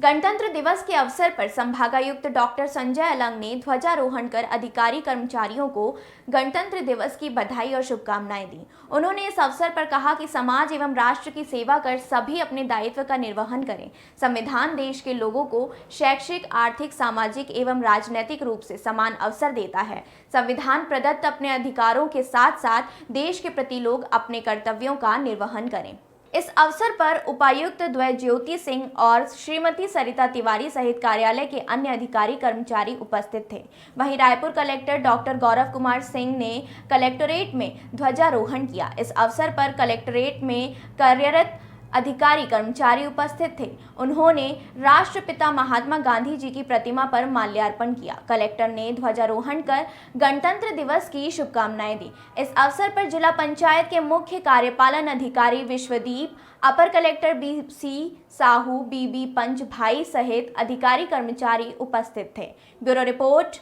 गणतंत्र दिवस के अवसर पर संभागायुक्त डॉक्टर संजय अलंग ने ध्वजारोहण कर अधिकारी कर्मचारियों को गणतंत्र दिवस की बधाई और शुभकामनाएं दी। उन्होंने इस अवसर पर कहा कि समाज एवं राष्ट्र की सेवा कर सभी अपने दायित्व का निर्वहन करें। संविधान देश के लोगों को शैक्षिक, आर्थिक, सामाजिक एवं राजनैतिक रूप से समान अवसर देता है। संविधान प्रदत्त अपने अधिकारों के साथ साथ देश के प्रति लोग अपने कर्तव्यों का निर्वहन करें। इस अवसर पर उपायुक्त द्वैज्योति सिंह और श्रीमती सरिता तिवारी सहित कार्यालय के अन्य अधिकारी कर्मचारी उपस्थित थे। वहीं रायपुर कलेक्टर डॉक्टर गौरव कुमार सिंह ने कलेक्टोरेट में ध्वजारोहण किया। इस अवसर पर कलेक्टोरेट में कार्यरत अधिकारी कर्मचारी उपस्थित थे। उन्होंने राष्ट्रपिता महात्मा गांधी जी की प्रतिमा पर माल्यार्पण किया। कलेक्टर ने ध्वजारोहण कर गणतंत्र दिवस की शुभकामनाएं दी। इस अवसर पर जिला पंचायत के मुख्य कार्यपालन अधिकारी विश्वदीप, अपर कलेक्टर BC साहू, BB पंच भाई सहित अधिकारी कर्मचारी उपस्थित थे। Bureau report,